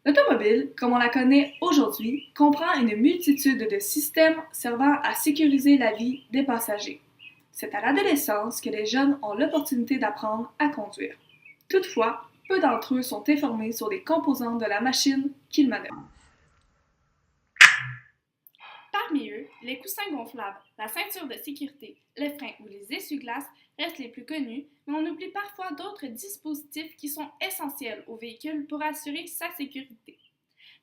L'automobile, comme on la connaît aujourd'hui, comprend une multitude de systèmes servant à sécuriser la vie des passagers. C'est à l'adolescence que les jeunes ont l'opportunité d'apprendre à conduire. Toutefois, peu d'entre eux sont informés sur les composantes de la machine qu'ils manœuvrent. Parmi eux, les coussins gonflables, la ceinture de sécurité, le frein ou les essuie-glaces restent les plus connus, mais on oublie parfois d'autres dispositifs qui sont essentiels au véhicule pour assurer sa sécurité.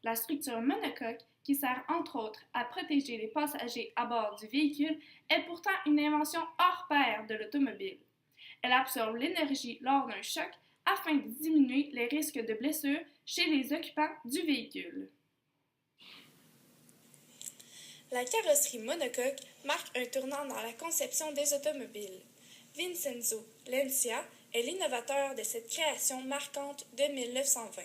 La structure monocoque, qui sert entre autres à protéger les passagers à bord du véhicule, est pourtant une invention hors pair de l'automobile. Elle absorbe l'énergie lors d'un choc afin de diminuer les risques de blessures chez les occupants du véhicule. La carrosserie monocoque marque un tournant dans la conception des automobiles. Vincenzo Lancia est l'innovateur de cette création marquante de 1920.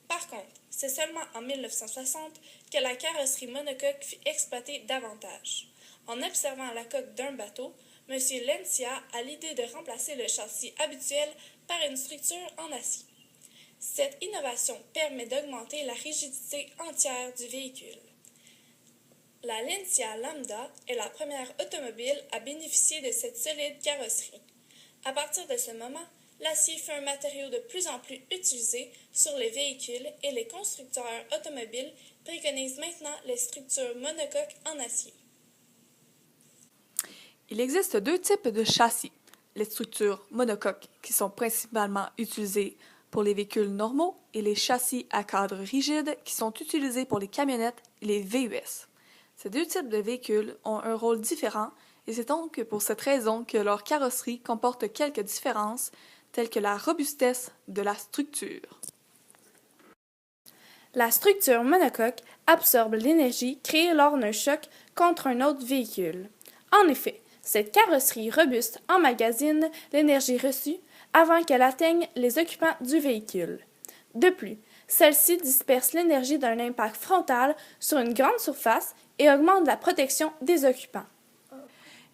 Par contre, c'est seulement en 1960 que la carrosserie monocoque fut exploitée davantage. En observant la coque d'un bateau, M. Lancia a l'idée de remplacer le châssis habituel par une structure en acier. Cette innovation permet d'augmenter la rigidité entière du véhicule. La Lancia Lambda est la première automobile à bénéficier de cette solide carrosserie. À partir de ce moment, l'acier fut un matériau de plus en plus utilisé sur les véhicules et les constructeurs automobiles préconisent maintenant les structures monocoques en acier. Il existe deux types de châssis. Les structures monocoques, qui sont principalement utilisées pour les véhicules normaux, et les châssis à cadre rigide, qui sont utilisés pour les camionnettes et les VUS. Ces deux types de véhicules ont un rôle différent et c'est donc pour cette raison que leur carrosserie comporte quelques différences, telles que la robustesse de la structure. La structure monocoque absorbe l'énergie créée lors d'un choc contre un autre véhicule. En effet, cette carrosserie robuste emmagasine l'énergie reçue avant qu'elle atteigne les occupants du véhicule. De plus, celle-ci disperse l'énergie d'un impact frontal sur une grande surface et augmente la protection des occupants.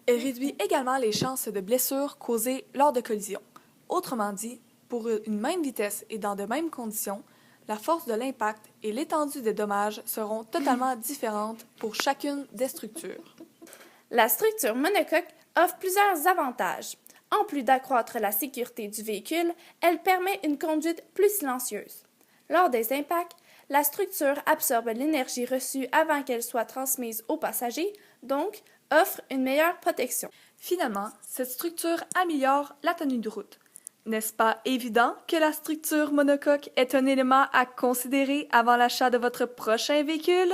Elle réduit également les chances de blessures causées lors de collisions. Autrement dit, pour une même vitesse et dans de mêmes conditions, la force de l'impact et l'étendue des dommages seront totalement différentes pour chacune des structures. La structure monocoque offre plusieurs avantages. En plus d'accroître la sécurité du véhicule, elle permet une conduite plus silencieuse. Lors des impacts, la structure absorbe l'énergie reçue avant qu'elle soit transmise aux passagers, donc offre une meilleure protection. Finalement, cette structure améliore la tenue de route. N'est-ce pas évident que la structure monocoque est un élément à considérer avant l'achat de votre prochain véhicule?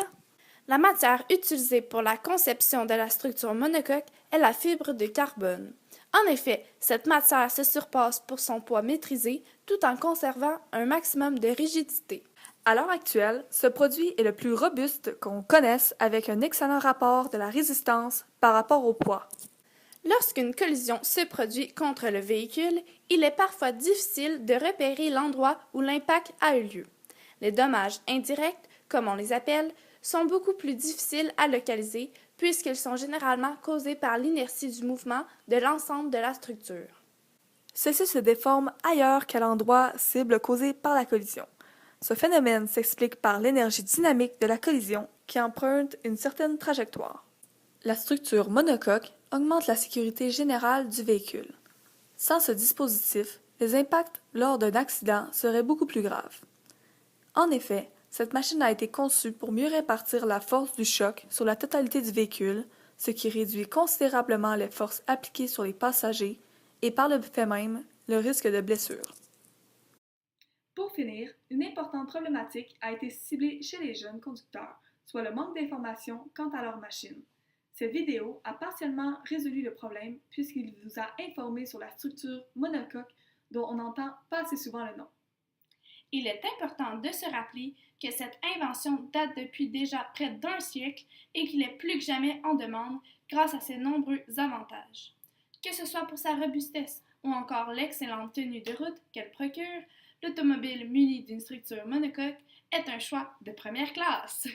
La matière utilisée pour la conception de la structure monocoque est la fibre de carbone. En effet, cette matière se surpasse pour son poids maîtrisé tout en conservant un maximum de rigidité. À l'heure actuelle, ce produit est le plus robuste qu'on connaisse avec un excellent rapport de la résistance par rapport au poids. Lorsqu'une collision se produit contre le véhicule, il est parfois difficile de repérer l'endroit où l'impact a eu lieu. Les dommages indirects, comme on les appelle, sont beaucoup plus difficiles à localiser puisqu'ils sont généralement causés par l'inertie du mouvement de l'ensemble de la structure. Ceci se déforme ailleurs qu'à l'endroit cible causé par la collision. Ce phénomène s'explique par l'énergie dynamique de la collision qui emprunte une certaine trajectoire. La structure monocoque augmente la sécurité générale du véhicule. Sans ce dispositif, les impacts lors d'un accident seraient beaucoup plus graves. En effet, cette machine a été conçue pour mieux répartir la force du choc sur la totalité du véhicule, ce qui réduit considérablement les forces appliquées sur les passagers et par le fait même le risque de blessure. Pour finir, une importante problématique a été ciblée chez les jeunes conducteurs, soit le manque d'informations quant à leur machine. Cette vidéo a partiellement résolu le problème puisqu'il vous a informé sur la structure monocoque dont on n'entend pas assez souvent le nom. Il est important de se rappeler que cette invention date depuis déjà près d'un siècle et qu'il est plus que jamais en demande grâce à ses nombreux avantages. Que ce soit pour sa robustesse ou encore l'excellente tenue de route qu'elle procure, l'automobile munie d'une structure monocoque est un choix de première classe.